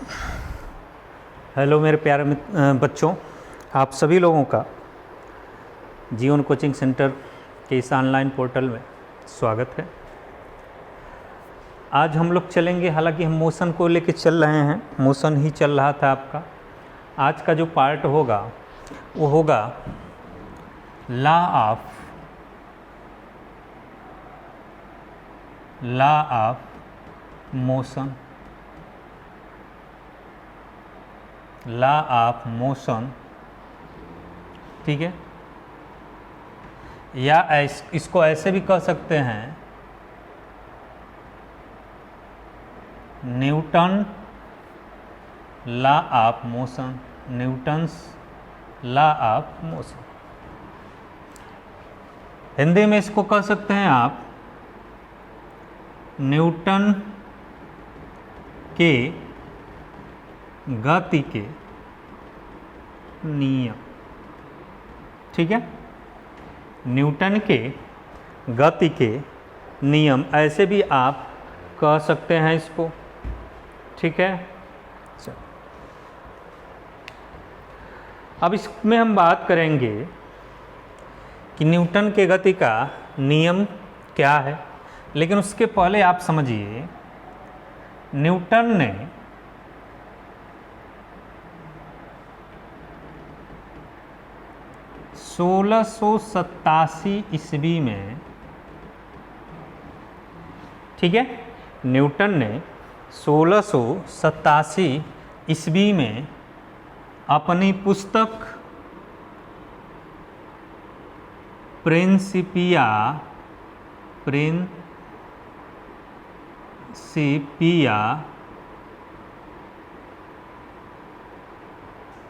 Hello मेरे प्यारे बच्चों, आप सभी लोगों का जीवन कोचिंग सेंटर के इस ऑनलाइन पोर्टल में स्वागत है। आज हम लोग चलेंगे, हालांकि हम मोशन को लेके चल रहे हैं, मोशन ही चल रहा था आपका। आज का जो पार्ट होगा वो होगा law of motion. Law of motion, ठीक है, या इसको ऐसे भी कह सकते हैं Newton law of motion, Newton's law of motion. Hindi में इसको कह सकते हैं आप न्यूटन के गति के नियम, ठीक है, न्यूटन के गति के नियम ऐसे भी आप कह सकते हैं इसको, ठीक है। अब इसमें हम बात करेंगे कि न्यूटन के गति का नियम क्या है, लेकिन उसके पहले आप समझिए न्यूटन ने 1687 ईस्वी में, ठीक है, न्यूटन ने 1687 ईस्वी में अपनी पुस्तक प्रिंसिपिया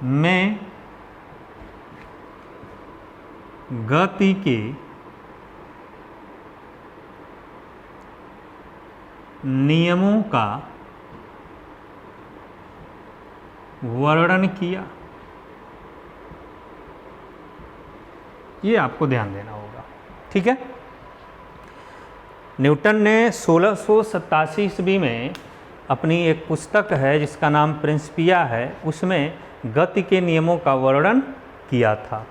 में गति के नियमों का वर्णन किया। ये आपको ध्यान देना होगा, ठीक है। न्यूटन ने 1687 ईस्वी में अपनी एक पुस्तक है जिसका नाम प्रिंसिपिया है, उसमें गति के नियमों का वर्णन किया था,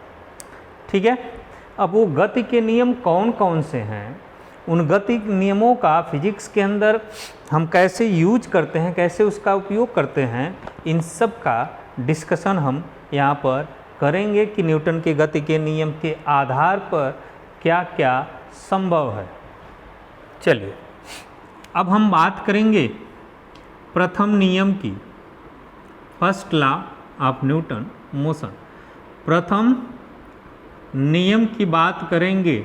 ठीक है। अब वो गति के नियम कौन कौन से हैं, उन गति नियमों का फिजिक्स के अंदर हम कैसे यूज करते हैं, कैसे उसका उपयोग करते हैं, इन सब का डिस्कशन हम यहाँ पर करेंगे कि न्यूटन के गति के नियम के आधार पर क्या क्या संभव है। चलिए अब हम बात करेंगे प्रथम नियम की, first law of Newton motion. प्रथम नियम की बात करेंगे।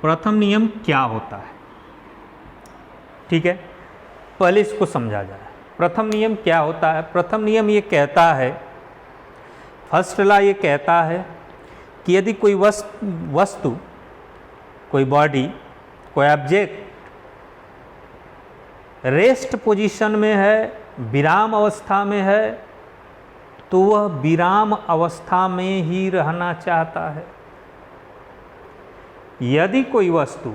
प्रथम नियम क्या होता है, ठीक है, पहले इसको समझा जाए। प्रथम नियम क्या होता है? प्रथम नियम ये कहता है, फर्स्ट लॉ ये कहता है कि यदि कोई वस्तु, कोई बॉडी, कोई ऑब्जेक्ट रेस्ट पोजीशन में है, विराम अवस्था में है, तो वह विराम अवस्था में ही रहना चाहता है। यदि कोई वस्तु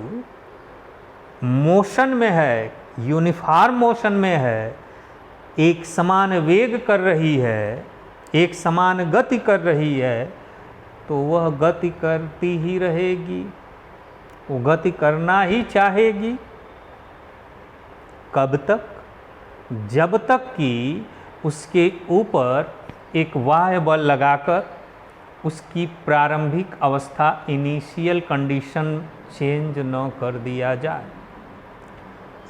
मोशन में है, यूनिफॉर्म मोशन में है, एक समान वेग कर रही है, एक समान गति कर रही है, तो वह गति करती ही रहेगी, वो गति करना ही चाहेगी। कब तक? जब तक कि उसके ऊपर एक बाह्य बल लगाकर उसकी प्रारंभिक अवस्था, इनिशियल कंडीशन चेंज न कर दिया जाए।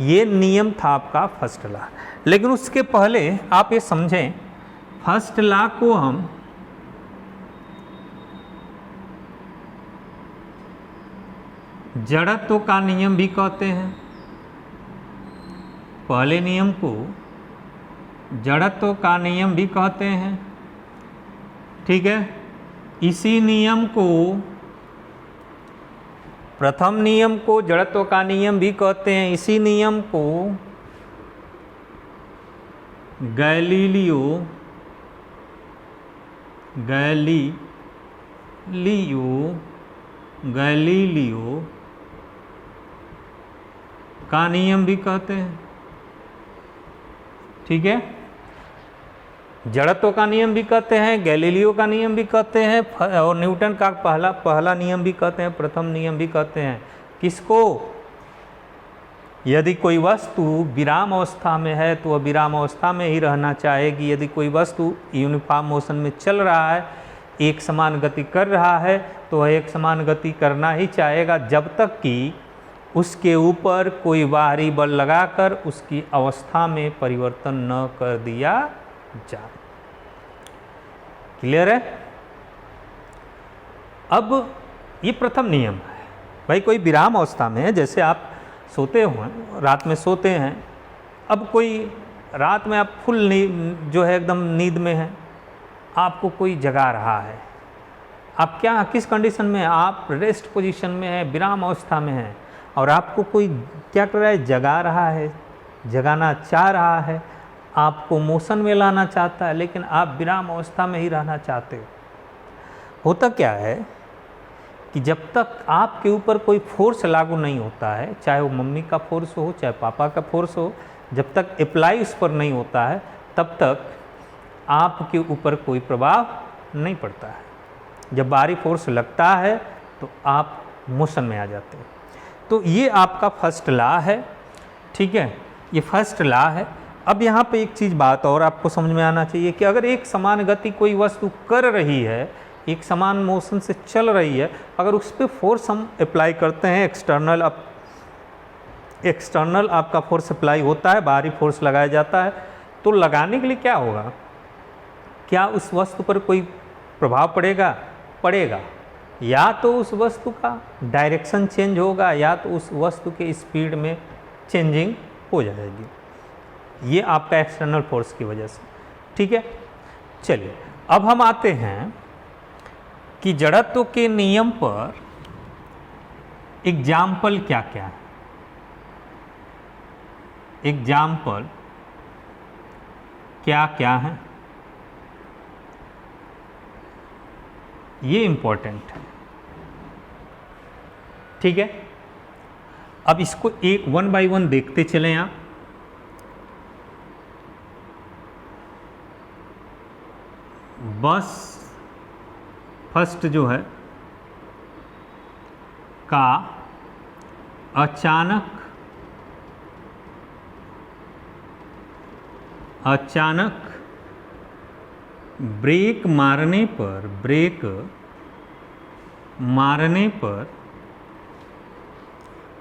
ये नियम था आपका फर्स्ट लॉ। लेकिन उसके पहले आप ये समझें, फर्स्ट लॉ को हम जड़त्व का नियम भी कहते हैं। पहले नियम को जड़त्व का नियम भी कहते हैं, ठीक है। इसी नियम को, प्रथम नियम को जड़त्व का नियम भी कहते हैं। इसी नियम को गैलीलियो का नियम भी कहते हैं, ठीक है। जड़त्व का नियम भी कहते हैं, गैलीलियो का नियम भी कहते हैं, और न्यूटन का पहला नियम भी कहते हैं, प्रथम नियम भी कहते हैं। किसको? यदि कोई वस्तु विराम अवस्था में है तो वह विराम अवस्था में ही रहना चाहेगी। यदि कोई वस्तु यूनिफॉर्म मोशन में चल रहा है, एक समान गति कर रहा है, तो वह एक समान गति करना ही चाहेगा जब तक कि उसके ऊपर कोई बाहरी बल लगाकर उसकी अवस्था में परिवर्तन न कर दिया जाए। क्लियर है? अब ये प्रथम नियम है। भाई कोई विराम अवस्था में है, जैसे आप सोते हो, रात में सोते हैं, अब कोई रात में आप फुल जो है एकदम नींद में है, आपको कोई जगा रहा है, आप क्या किस कंडीशन में हैं? आप रेस्ट पोजीशन में है, विराम अवस्था में है, और आपको कोई क्या कर रहा है? जगा रहा है, जगाना चाह रहा है, आपको मोशन में लाना चाहता है, लेकिन आप विराम अवस्था में ही रहना चाहते हो। होता क्या है कि जब तक आपके ऊपर कोई फोर्स लागू नहीं होता है, चाहे वो मम्मी का फोर्स हो, चाहे पापा का फोर्स हो, जब तक अप्लाई उस पर नहीं होता है, तब तक आपके ऊपर कोई प्रभाव नहीं पड़ता है। जब बाहरी फोर्स लगता है तो आप मोशन में आ जाते हैं। तो ये आपका फर्स्ट लॉ है, ठीक है, ये फर्स्ट लॉ है। अब यहाँ पे एक चीज़ बात और आपको समझ में आना चाहिए कि अगर एक समान गति कोई वस्तु कर रही है, एक समान मोशन से चल रही है, अगर उस पर फोर्स हम अप्लाई करते हैं, एक्सटर्नल आपका फोर्स अप्लाई होता है, बाहरी फोर्स लगाया जाता है, तो लगाने के लिए क्या होगा? क्या उस वस्तु पर कोई प्रभाव पड़ेगा? पड़ेगा। या तो उस वस्तु का डायरेक्शन चेंज होगा, या तो उस वस्तु के स्पीड में चेंजिंग हो जाएगी। ये आपका एक्सटर्नल फोर्स की वजह से, ठीक है। चलिए अब हम आते हैं कि जड़त्व के नियम पर एग्जाम्पल क्या क्या है। एग्जाम्पल क्या क्या है, ये इंपॉर्टेंट है, ठीक है। अब इसको एक 1 बाय 1 देखते चलें आप। बस फर्स्ट जो है का अचानक ब्रेक मारने पर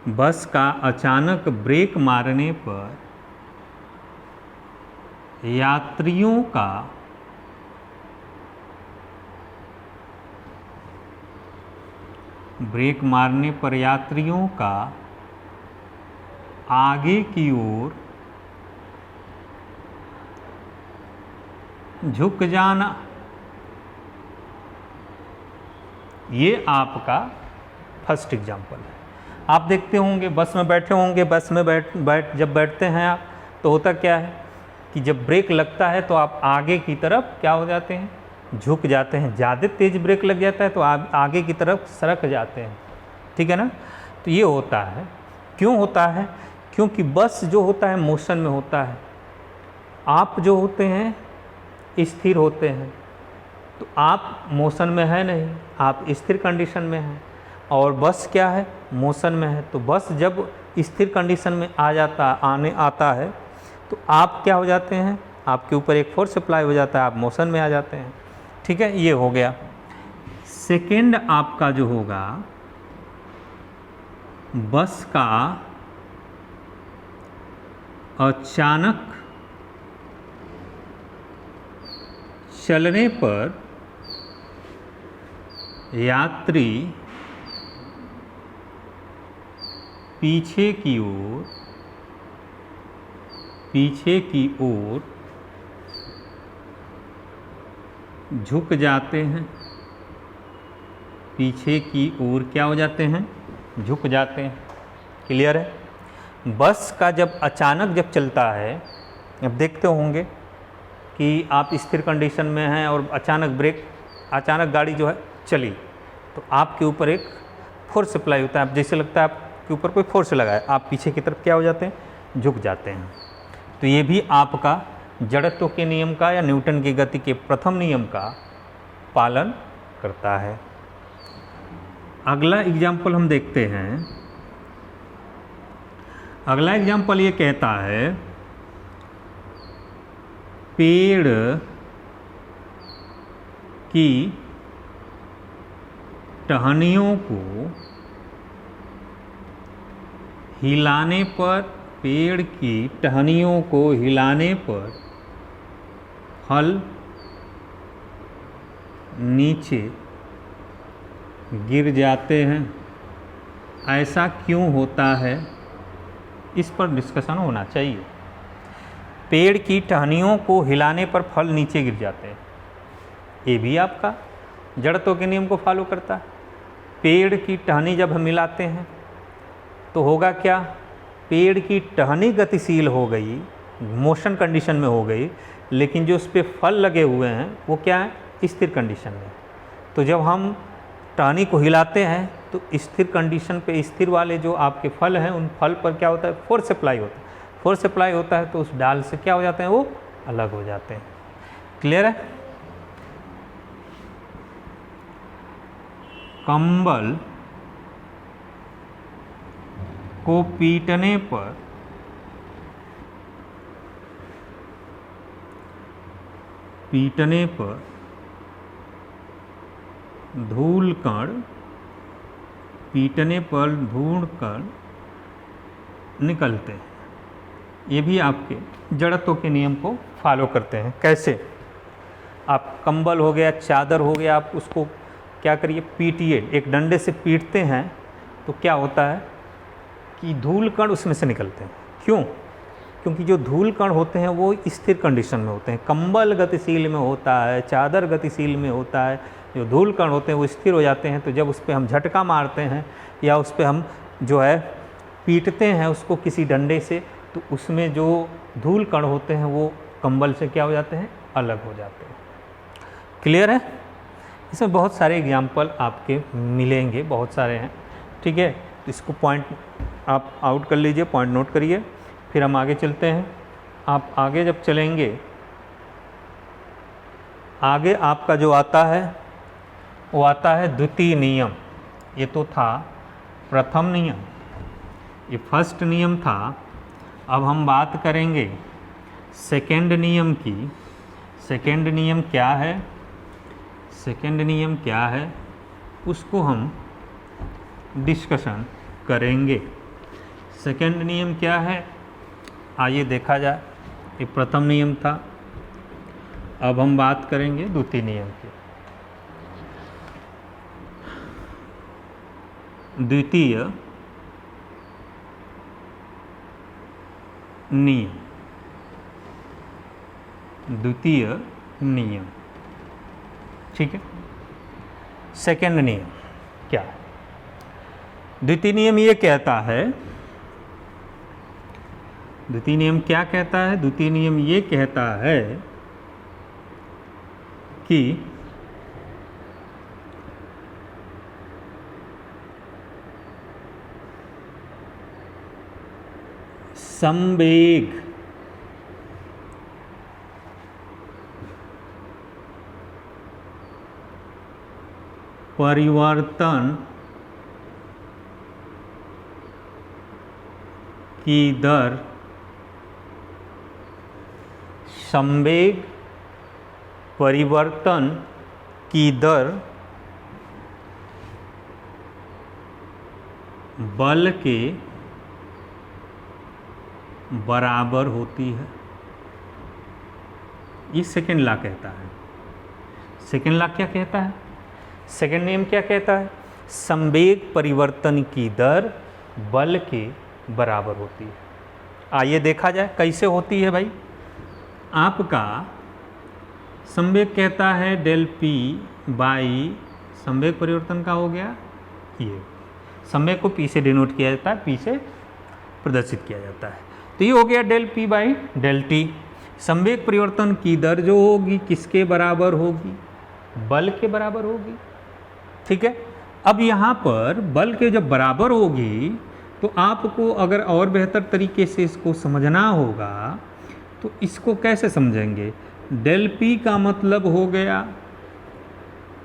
बस का अचानक ब्रेक मारने पर यात्रियों का आगे की ओर झुक जाना, ये आपका फर्स्ट एग्जाम्पल है। आप देखते होंगे बस में बैठे होंगे, बस में जब बैठते हैं आप, तो होता क्या है कि जब ब्रेक लगता है तो आप आगे की तरफ क्या हो जाते हैं? झुक जाते हैं। ज़्यादा तेज ब्रेक लग जाता है तो आप आगे की तरफ सरक जाते हैं, ठीक है ना। तो ये होता है। क्यों होता है? क्योंकि बस जो होता है मोशन में होता है, आप जो होते हैं स्थिर होते हैं, तो आप मोशन में है नहीं, आप स्थिर कंडीशन में हैं, और बस क्या है? मोशन में है। तो बस जब स्थिर कंडीशन में आता है तो आप क्या हो जाते हैं? आपके ऊपर एक फोर्स अप्लाई हो जाता है, आप मोशन में आ जाते हैं, ठीक है। ये हो गया। सेकेंड आपका जो होगा, बस का अचानक चलने पर यात्री पीछे की ओर झुक जाते हैं। पीछे की ओर क्या हो जाते हैं? झुक जाते हैं। क्लियर है। बस का जब अचानक जब चलता है, अब देखते होंगे कि आप स्थिर कंडीशन में हैं और अचानक गाड़ी जो है चली, तो आपके ऊपर एक फोर्स अप्लाई होता है। जैसे लगता है आपके ऊपर कोई फोर्स लगा है, आप पीछे की तरफ क्या हो जाते हैं? झुक जाते हैं। तो ये भी आपका जड़त्व के नियम का या न्यूटन की गति के प्रथम नियम का पालन करता है। अगला एग्जाम्पल हम देखते हैं। अगला एग्जाम्पल ये कहता है पेड़ की टहनियों को हिलाने पर, पेड़ की टहनियों को हिलाने पर फल नीचे गिर जाते हैं। ऐसा क्यों होता है, इस पर डिस्कशन होना चाहिए। पेड़ की टहनियों को हिलाने पर फल नीचे गिर जाते हैं, ये भी आपका जड़त्व के नियम को फॉलो करता है। पेड़ की टहनी जब हम हिलाते हैं तो होगा क्या, पेड़ की टहनी गतिशील हो गई, मोशन कंडीशन में हो गई, लेकिन जो उस पर फल लगे हुए हैं वो क्या है, स्थिर कंडीशन में। तो जब हम टहनी को हिलाते हैं तो स्थिर कंडीशन पे स्थिर वाले जो आपके फल हैं उन फल पर क्या होता है, फोर्स अप्लाई होता है। फोर्स अप्लाई होता है तो उस डाल से क्या हो जाते हैं, वो अलग हो जाते हैं। क्लियर है। कंबल को पीटने पर धूल कण, पीटने पर धूल कण निकलते हैं। ये भी आपके जड़त्व के नियम को फॉलो करते हैं। कैसे, आप कंबल हो गया, चादर हो गया, आप उसको क्या करिए, पीटिए, एक डंडे से पीटते हैं तो क्या होता है कि धूल कण उसमें से निकलते हैं। क्यों, क्योंकि जो धूल कण होते हैं वो स्थिर कंडीशन में होते हैं। कंबल गतिशील में होता है, चादर गतिशील में होता है, जो धूल कण होते हैं वो स्थिर हो जाते हैं। तो जब उस पर हम झटका मारते हैं या उस पर हम जो है पीटते हैं उसको किसी डंडे से, तो उसमें जो धूल कण होते हैं वो कंबल से क्या हो जाते हैं, अलग हो जाते हैं। क्लियर है। इसमें बहुत सारे एग्जाम्पल आपके मिलेंगे, बहुत सारे हैं। ठीक है, इसको पॉइंट आप आउट कर लीजिए, पॉइंट नोट करिए, फिर हम आगे चलते हैं। आप आगे जब चलेंगे, आगे आपका जो आता है वो आता है द्वितीय नियम। ये तो था प्रथम नियम, ये फर्स्ट नियम था। अब हम बात करेंगे सेकेंड नियम की। सेकेंड नियम क्या है, सेकेंड नियम क्या है उसको हम डिस्कशन करेंगे। सेकेंड नियम क्या है, आइए देखा जाए। ये प्रथम नियम था, अब हम बात करेंगे द्वितीय नियम की। द्वितीय नियम, द्वितीय नियम, ठीक है। सेकेंड नियम क्या है, द्वितीय नियम ये कहता है, द्वितीय नियम क्या कहता है, द्वितीय नियम ये कहता है कि संवेग परिवर्तन की दर, संवेग परिवर्तन की दर बल के बराबर होती है। ये सेकेंड लॉ कहता है। सेकेंड लॉ क्या कहता है, सेकेंड नियम क्या कहता है, संवेग परिवर्तन की दर बल के बराबर होती है। आइए देखा जाए कैसे होती है भाई। आपका संवेग कहता है डेल पी बाई, संवेग परिवर्तन का हो गया ये, संवेग को पी से डिनोट किया जाता है, पी से प्रदर्शित किया जाता है। तो ये हो गया del P by del T. संवेग परिवर्तन की दर जो होगी किसके बराबर होगी, बल के बराबर होगी। ठीक है, अब यहाँ पर बल के जब बराबर होगी तो आपको अगर और बेहतर तरीके से इसको समझना होगा तो इसको कैसे समझेंगे? डेल पी का मतलब हो गया,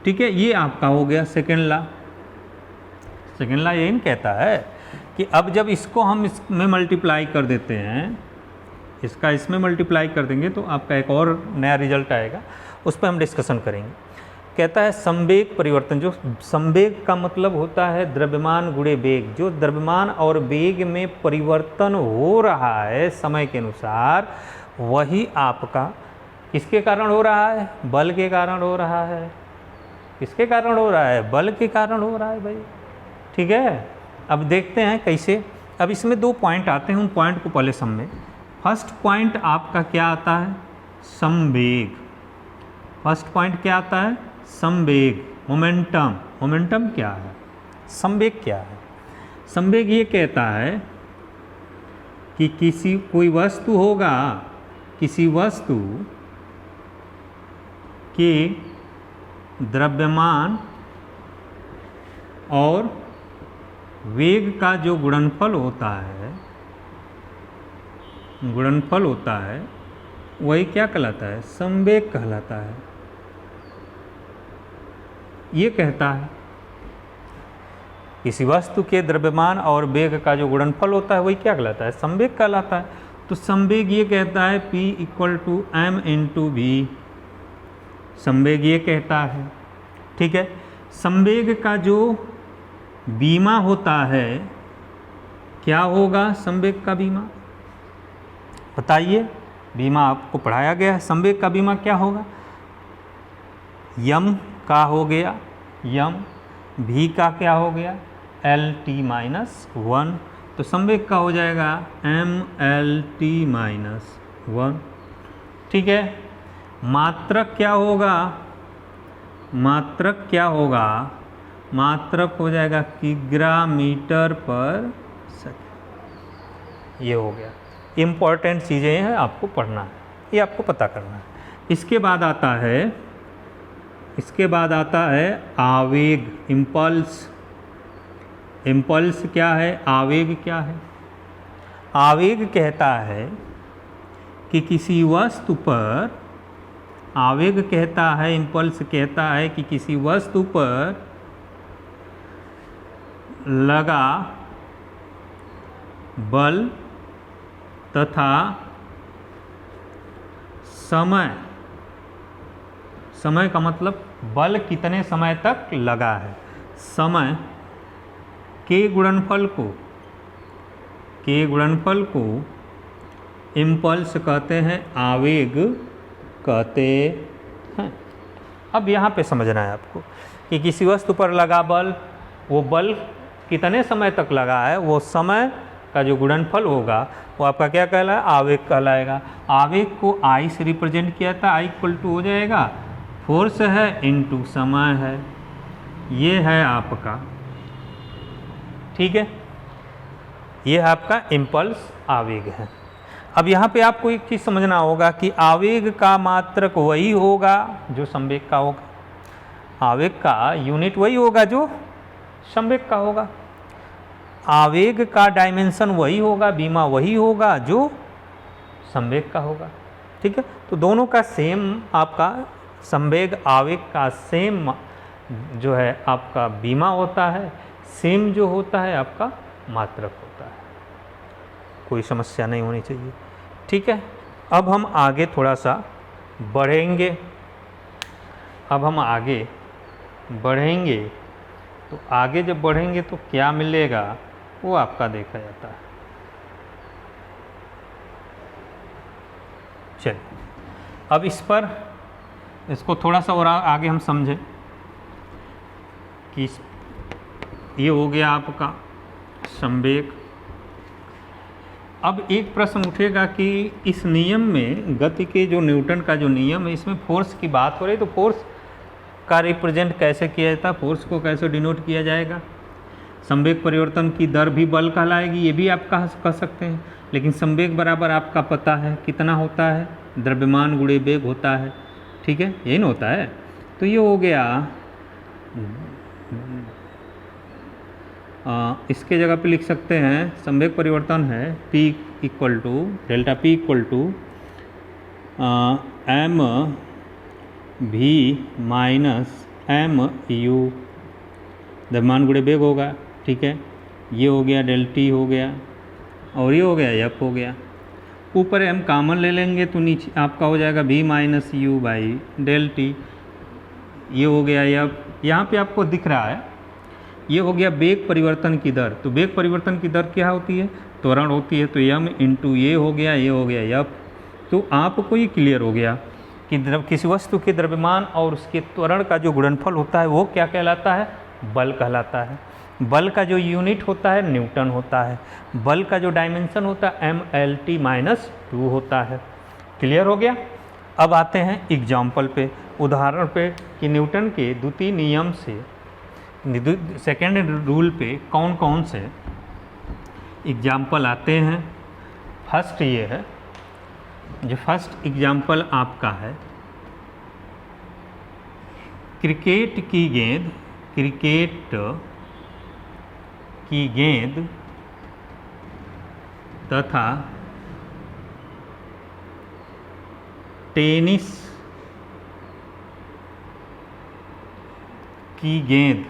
ठीक है, ये आपका हो गया सेकेंड लॉ। सेकेंड लॉ यही कहता है कि अब जब इसको हम इसमें मल्टीप्लाई कर देते हैं, इसका इसमें मल्टीप्लाई कर देंगे तो आपका एक और नया रिजल्ट आएगा, उस पर हम डिस्कशन करेंगे। कहता है संवेग परिवर्तन, जो संवेग का मतलब होता है द्रव्यमान गुणे वेग, जो द्रव्यमान और वेग में परिवर्तन हो रहा है समय के अनुसार, वही आपका किसके कारण हो रहा है? बल के कारण हो रहा है। किसके कारण हो रहा है? बल के कारण हो रहा है भाई, ठीक है। अब देखते हैं कैसे। अब इसमें 2 पॉइंट आते हैं, उन पॉइंट को पहले समझें। फर्स्ट पॉइंट आपका क्या आता है? संवेग। फर्स्ट पॉइंट क्या आता है? संवेग, मोमेंटम। मोमेंटम क्या है? संवेग क्या है? संवेग ये कहता है कि कोई वस्तु होगा, किसी वस्तु के द्रव्यमान और वेग का जो गुणनफल होता है, वही क्या कहलाता है? संवेग कहलाता है। ये कहता है किसी वस्तु के द्रव्यमान और वेग का जो गुणनफल होता है वही क्या कहलाता है? संवेग कहलाता है। तो संवेग ये कहता है P = m/v। संवेग ये कहता है, ठीक है। संवेग का जो बीमा होता है, क्या होगा संवेग का बीमा? बताइए, बीमा आपको पढ़ाया गया है। संवेग का बीमा क्या होगा? यम का हो गया यम, भी का क्या हो गया? LT-1। तो संवेग का हो जाएगा MLT-1, ठीक है। मात्रक क्या होगा? मात्रक क्या होगा? मात्रक हो जाएगा किग्रा/मीटर/सेकंड। ये हो गया। इम्पॉर्टेंट चीज़ें हैं, आपको पढ़ना है, ये आपको पता करना है। इसके बाद आता है आवेग, इम्पल्स। इम्पल्स क्या है? आवेग क्या है? आवेग कहता है कि किसी वस्तु पर, आवेग कहता है, इम्पल्स कहता है कि किसी वस्तु पर लगा बल तथा समय का मतलब बल कितने समय तक लगा है, समय के गुणनफल को इम्पल्स कहते हैं, आवेग कहते हैं। अब यहाँ पे समझना है आपको कि किसी वस्तु पर लगा बल, वो बल कितने समय तक लगा है, वो समय का जो गुणनफल होगा वो आपका क्या कहलाएगा? आवेग कहलाएगा। आवेग को I से रिप्रेजेंट किया था, I = हो जाएगा फोर्स है इनटू समय है, ये है आपका, ठीक है, ये है आपका इम्पल्स आवेग है। अब यहाँ पे आपको एक चीज़ समझना होगा कि आवेग का मात्रक वही होगा जो संवेग का होगा, आवेग का यूनिट वही होगा जो संवेग का होगा, आवेग का डायमेंशन वही होगा, बीमा वही होगा जो संवेग का होगा, ठीक है। तो दोनों का सेम आपका संवेग आवेग का सेम जो है आपका बीमा होता है, सेम जो होता है आपका मात्रक होता है, कोई समस्या नहीं होनी चाहिए, ठीक है। अब हम आगे थोड़ा सा बढ़ेंगे, तो आगे जब बढ़ेंगे तो क्या मिलेगा वो आपका देखा जाता है। चलिए अब इसको थोड़ा सा और आगे हम समझें कि ये हो गया आपका संवेग। अब एक प्रश्न उठेगा कि इस नियम में, गति के जो न्यूटन का जो नियम है, इसमें फोर्स की बात हो रही, तो फोर्स का रिप्रेजेंट कैसे किया जाता है, फोर्स को कैसे डिनोट किया जाएगा। संवेग परिवर्तन की दर भी बल कहलाएगी, ये भी आप कह सकते हैं, लेकिन संवेग बराबर आपका पता है कितना होता है, द्रव्यमान गुणे वेग होता है, ठीक है, यही ना होता है। तो ये हो गया, इसके जगह पे लिख सकते हैं संवेग परिवर्तन है P = delta P = M V minus M U, द्रव्यमान गुणे वेग होगा, ठीक है। ये हो गया डेल टी हो गया, और ये हो गया एफ हो गया। ऊपर हम कॉमन ले लेंगे तो नीचे आपका हो जाएगा V minus U by del T, ये हो गया एफ। यहाँ पे आपको दिख रहा है ये हो गया वेग परिवर्तन की दर। तो वेग परिवर्तन की दर क्या होती है? त्वरण होती है। तो एम इंटू ये हो गया, ये हो गया एफ। तो आपको ये क्लियर हो गया कि किसी वस्तु के द्रव्यमान और उसके त्वरण का जो गुणनफल होता है वो क्या कहलाता है? बल कहलाता है। बल का जो यूनिट होता है न्यूटन होता है। बल का जो डायमेंशन होता है MLT-2 होता है। क्लियर हो गया? अब आते हैं एग्जाम्पल पे, उदाहरण पे कि न्यूटन के द्वितीय नियम से सेकेंड रूल पे कौन कौन से एग्जाम्पल आते हैं। फर्स्ट ये है, जो फर्स्ट एग्जाम्पल आपका है क्रिकेट की गेंद तथा टेनिस की गेंद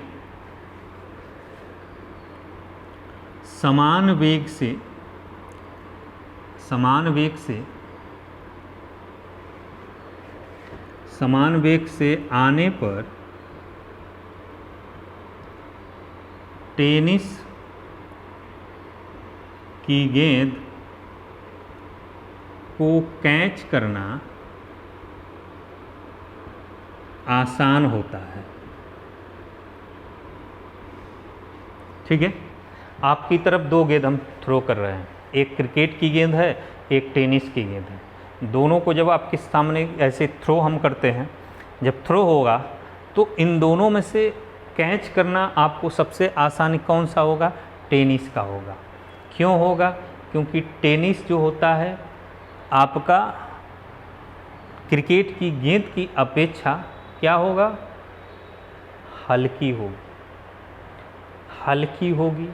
समान वेग से आने पर टेनिस की गेंद को कैच करना आसान होता है। ठीक है, आपकी तरफ दो गेंद हम थ्रो कर रहे हैं, एक क्रिकेट की गेंद है, एक टेनिस की गेंद है। दोनों को जब आपके सामने ऐसे थ्रो हम करते हैं, जब थ्रो होगा तो इन दोनों में से कैच करना आपको सबसे आसान कौन सा होगा? टेनिस का होगा। क्यों होगा? क्योंकि टेनिस जो होता है आपका क्रिकेट की गेंद की अपेक्षा क्या होगा? हल्की होगी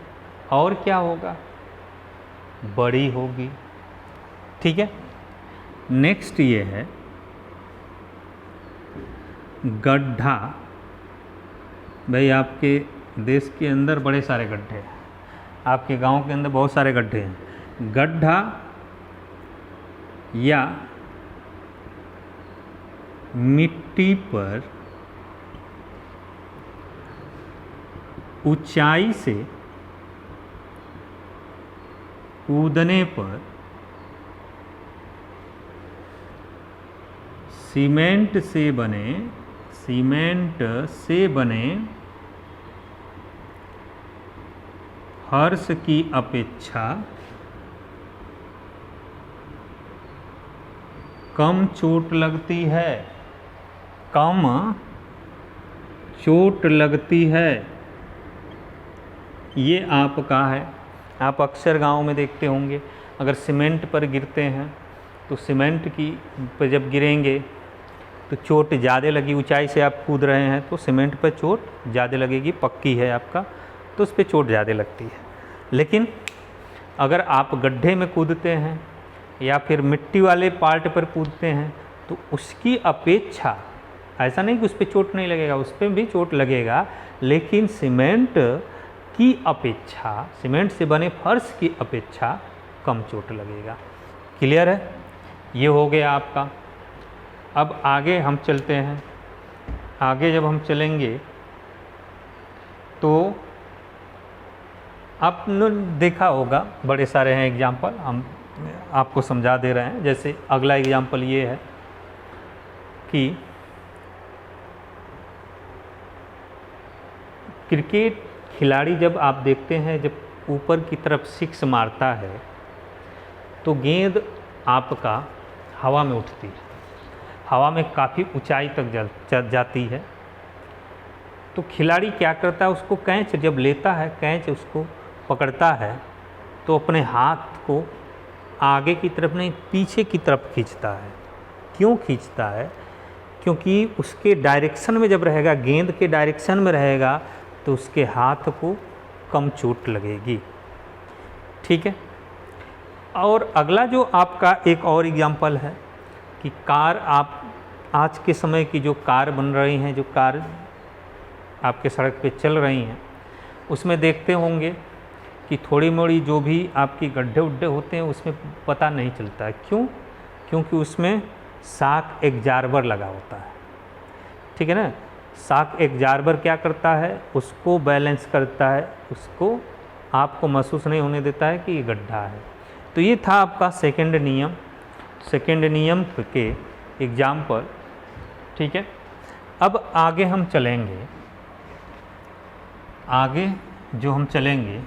और क्या होगा? बड़ी होगी। ठीक है, नेक्स्ट ये है गड्ढा। भाई आपके देश के अंदर बड़े सारे गड्ढे हैं, आपके गांव के अंदर बहुत सारे गड्ढे हैं। गड्ढा या मिट्टी पर ऊंचाई से कूदने पर सीमेंट से बने फर्श की अपेक्षा कम चोट लगती है। ये आपका है। आप अक्सर गांव में देखते होंगे, अगर सीमेंट पर गिरते हैं तो सीमेंट की पर जब गिरेंगे तो चोट ज़्यादा लगी। ऊंचाई से आप कूद रहे हैं तो सीमेंट पर चोट ज़्यादा लगेगी, पक्की है आपका, तो उस पर चोट ज़्यादा लगती है। लेकिन अगर आप गड्ढे में कूदते हैं या फिर मिट्टी वाले पार्ट पर कूदते हैं तो उसकी अपेक्षा, ऐसा नहीं कि उस पर चोट नहीं लगेगा, उस पर भी चोट लगेगा, लेकिन सीमेंट की अपेक्षा, सीमेंट से बने फर्श की अपेक्षा कम चोट लगेगा। क्लियर है? ये हो गया आपका। अब आगे हम चलते हैं। आगे जब हम चलेंगे तो आपने देखा होगा बड़े सारे हैं एग्जाम्पल, हम आपको समझा दे रहे हैं। जैसे अगला एग्जाम्पल ये है कि क्रिकेट खिलाड़ी जब आप देखते हैं, जब ऊपर की तरफ सिक्स मारता है तो गेंद आपका हवा में उठती है, हवा में काफ़ी ऊंचाई तक जाती है। तो खिलाड़ी क्या करता है, उसको कैच जब लेता है, कैच उसको पकड़ता है तो अपने हाथ को आगे की तरफ नहीं पीछे की तरफ खींचता है। क्यों खींचता है? क्योंकि उसके डायरेक्शन में जब रहेगा, गेंद के डायरेक्शन में रहेगा तो उसके हाथ को कम चोट लगेगी। ठीक है। और अगला जो आपका एक और एग्जाम्पल है कि कार, आप आज के समय की जो कार बन रही हैं, जो कार आपके सड़क पे चल रही हैं, उसमें देखते होंगे कि थोड़ी मोड़ी जो भी आपकी गड्ढे उड्ढे होते हैं उसमें पता नहीं चलता है। क्यों? क्योंकि उसमें शॉक एब्जॉर्बर लगा होता है, ठीक है ना। शॉक एब्जॉर्बर क्या करता है? उसको बैलेंस करता है, उसको आपको महसूस नहीं होने देता है कि ये गड्ढा है। तो ये था आपका सेकंड नियम, सेकंड नियम के एग्जाम्पल, ठीक है। अब आगे हम चलेंगे, आगे जो हम चलेंगे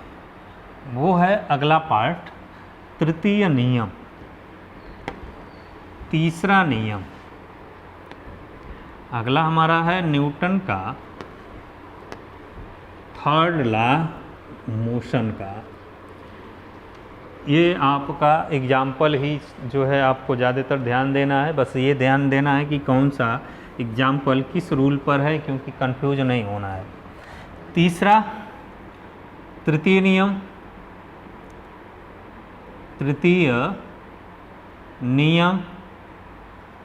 वो है अगला पार्ट, तृतीय नियम, तीसरा नियम। अगला हमारा है न्यूटन का थर्ड लॉ मोशन का। ये आपका एग्जाम्पल ही जो है आपको ज़्यादातर ध्यान देना है, बस ये ध्यान देना है कि कौन सा एग्जाम्पल किस रूल पर है, क्योंकि कंफ्यूज नहीं होना है। तीसरा, तृतीय नियम, तृतीय नियम,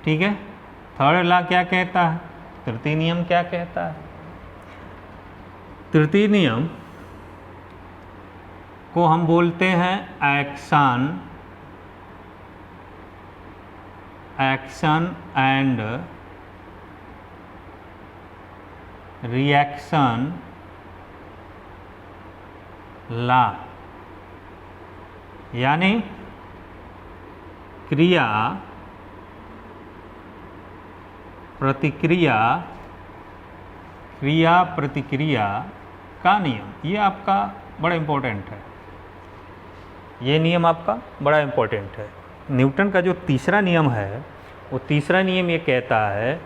ठीक है। थर्ड लॉ क्या कहता है, तृतीय नियम क्या कहता है? तृतीय नियम को हम बोलते हैं action, action and reaction law, यानी क्रिया प्रतिक्रिया, क्रिया प्रतिक्रिया का नियम। ये आपका बड़ा इम्पोर्टेंट है, ये नियम आपका बड़ा इम्पोर्टेंट है। न्यूटन का जो तीसरा नियम है, वो तीसरा नियम ये कहता है,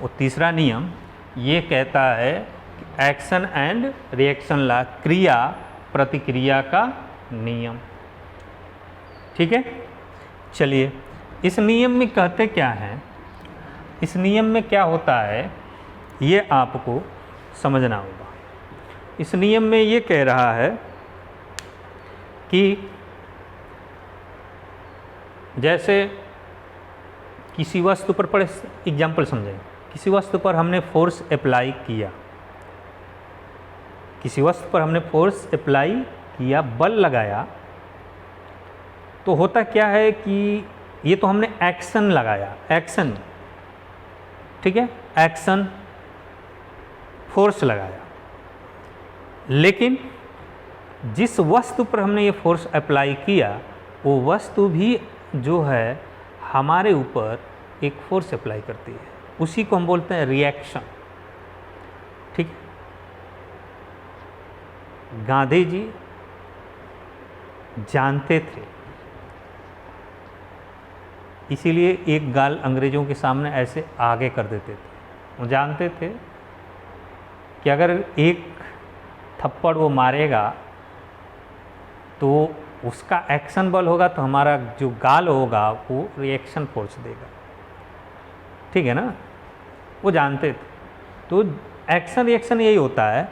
वो तीसरा नियम ये कहता है एक्शन एंड रिएक्शन लॉ, क्रिया प्रतिक्रिया का नियम, ठीक है। चलिए, इस नियम में कहते क्या हैं, इस नियम में क्या होता है, ये आपको समझना होगा। इस नियम में ये कह रहा है कि जैसे किसी वस्तु पर, पड़े एग्जाम्पल समझें, किसी वस्तु पर हमने फोर्स अप्लाई किया, किसी वस्तु पर हमने फोर्स अप्लाई किया, बल लगाया, तो होता क्या है कि ये तो हमने एक्शन लगाया, एक्शन, ठीक है, एक्शन, फोर्स लगाया। लेकिन जिस वस्तु पर हमने ये फोर्स अप्लाई किया, वो वस्तु भी जो है हमारे ऊपर एक फोर्स अप्लाई करती है, उसी को हम बोलते हैं रिएक्शन, ठीक। गांधी जी जानते थे, इसीलिए एक गाल अंग्रेज़ों के सामने ऐसे आगे कर देते थे। वो जानते थे कि अगर एक थप्पड़ वो मारेगा तो उसका एक्शन बल होगा, तो हमारा जो गाल होगा वो रिएक्शन फोर्स देगा, ठीक है ना। वो जानते थे। तो एक्शन रिएक्शन यही होता है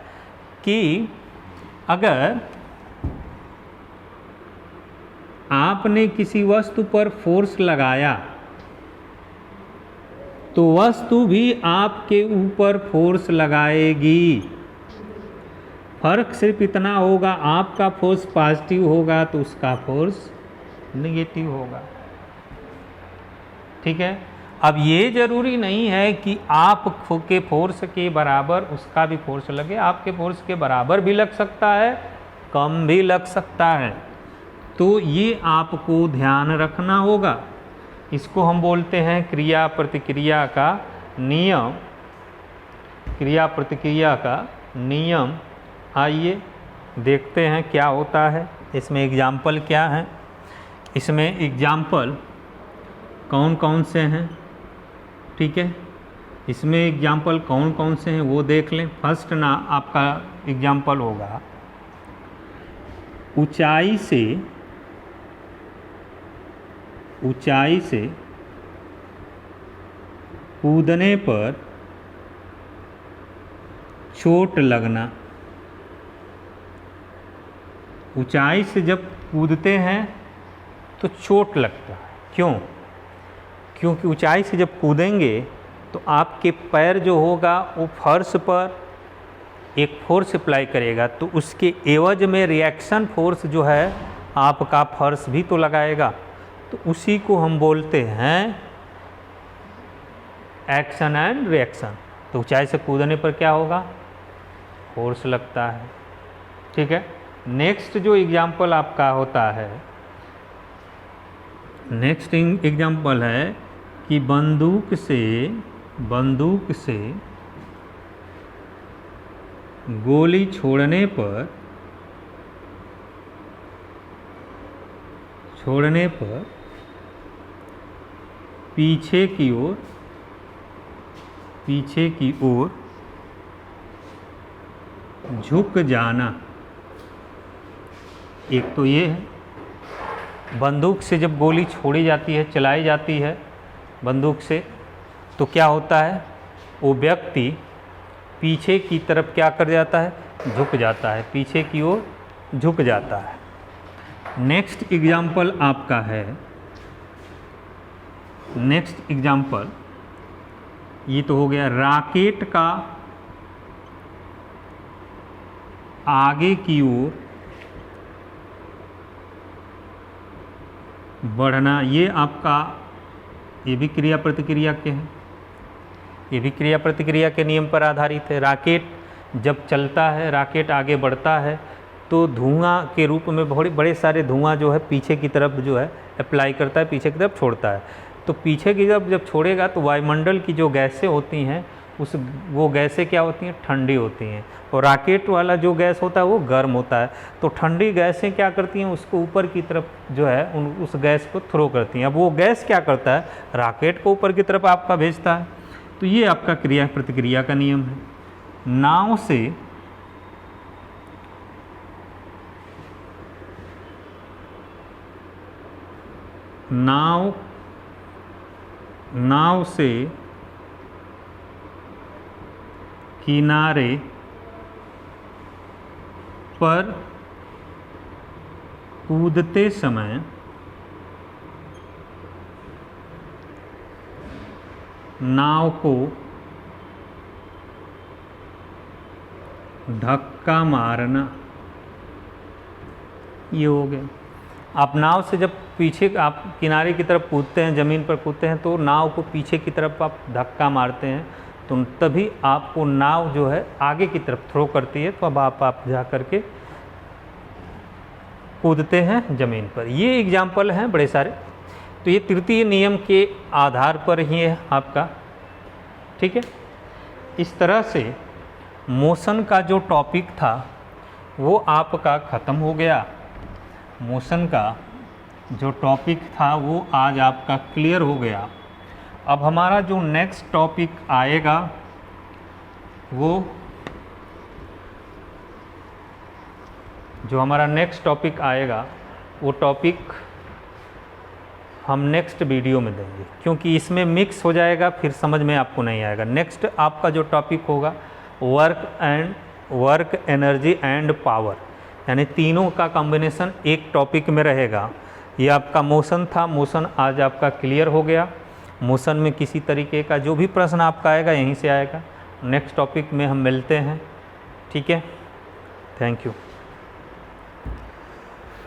कि अगर आपने किसी वस्तु पर फोर्स लगाया तो वस्तु भी आपके ऊपर फोर्स लगाएगी। फर्क सिर्फ इतना होगा, आपका फोर्स पॉजिटिव होगा तो उसका फोर्स नेगेटिव होगा, ठीक है। अब ये जरूरी नहीं है कि आप के फोर्स के बराबर उसका भी फोर्स लगे, आपके फोर्स के बराबर भी लग सकता है, कम भी लग सकता है। तो ये आपको ध्यान रखना होगा। इसको हम बोलते हैं क्रिया प्रतिक्रिया का नियम, क्रिया प्रतिक्रिया का नियम। आइए देखते हैं क्या होता है, इसमें एग्जाम्पल क्या है, इसमें एग्जाम्पल कौन कौन से हैं, ठीक है। इसमें एग्जाम्पल कौन कौन से हैं वो देख लें। फर्स्ट ना आपका एग्जाम्पल होगा, ऊंचाई से कूदने पर चोट लगना। ऊंचाई से जब कूदते हैं तो चोट लगता है। क्यों? क्योंकि ऊंचाई से जब कूदेंगे तो आपके पैर जो होगा वो फर्श पर एक फोर्स अप्लाई करेगा, तो उसके एवज में रिएक्शन फोर्स जो है आपका फर्श भी तो लगाएगा, तो उसी को हम बोलते हैं एक्शन एंड रिएक्शन। तो ऊंचाई से कूदने पर क्या होगा, फोर्स लगता है। ठीक है, नेक्स्ट जो एग्जाम्पल आपका होता है, नेक्स्ट एग्जाम्पल है कि बंदूक से गोली छोड़ने पर पीछे की ओर झुक जाना। एक तो ये है, बंदूक से जब गोली छोड़ी जाती है, चलाई जाती है बंदूक से, तो क्या होता है, वो व्यक्ति पीछे की तरफ क्या कर जाता है, झुक जाता है, पीछे की ओर झुक जाता है। नेक्स्ट एग्जाम्पल आपका है, नेक्स्ट एग्जाम्पल ये तो हो गया रॉकेट का आगे की ओर बढ़ना। ये आपका, ये भी क्रिया प्रतिक्रिया के हैं, ये भी क्रिया प्रतिक्रिया के नियम पर आधारित है। रॉकेट जब चलता है, रॉकेट आगे बढ़ता है, तो धुआं के रूप में बहुत बड़े सारे धुआं जो है पीछे की तरफ जो है अप्लाई करता है, पीछे की तरफ छोड़ता है। तो पीछे की तरफ जब छोड़ेगा तो वायुमंडल की जो गैसें होती हैं वो गैसें क्या होती हैं, ठंडी होती हैं, और रॉकेट वाला जो गैस होता है वो गर्म होता है। तो ठंडी गैसें क्या करती हैं, उसको ऊपर की तरफ जो है उस गैस को थ्रो करती हैं। अब वो गैस क्या करता है, रॉकेट को ऊपर की तरफ आपका भेजता है। तो ये आपका क्रिया प्रतिक्रिया का नियम है। नाव से किनारे पर कूदते समय नाव को धक्का मारना। ये हो गया। आप नाव से जब पीछे आप किनारे की तरफ कूदते हैं, ज़मीन पर कूदते हैं, तो नाव को पीछे की तरफ आप धक्का मारते हैं, तो तभी आपको नाव जो है आगे की तरफ थ्रो करती है, तो अब आप जा कर के कूदते हैं ज़मीन पर। ये एग्जाम्पल हैं बड़े सारे। तो ये तृतीय नियम के आधार पर ही है आपका। ठीक है, इस तरह से मोशन का जो टॉपिक था वो आपका ख़त्म हो गया। मोशन का जो टॉपिक था वो आज आपका क्लियर हो गया। अब हमारा जो नेक्स्ट टॉपिक आएगा वो टॉपिक हम नेक्स्ट वीडियो में देंगे, क्योंकि इसमें मिक्स हो जाएगा, फिर समझ में आपको नहीं आएगा। नेक्स्ट आपका जो टॉपिक होगा वर्क एनर्जी एंड पावर, यानी तीनों का कॉम्बिनेशन एक टॉपिक में रहेगा। ये आपका मोशन था, मोशन आज आपका क्लियर हो गया। मोशन में किसी तरीके का जो भी प्रश्न आपका आएगा यहीं से आएगा। नेक्स्ट टॉपिक में हम मिलते हैं। ठीक है, थैंक यू।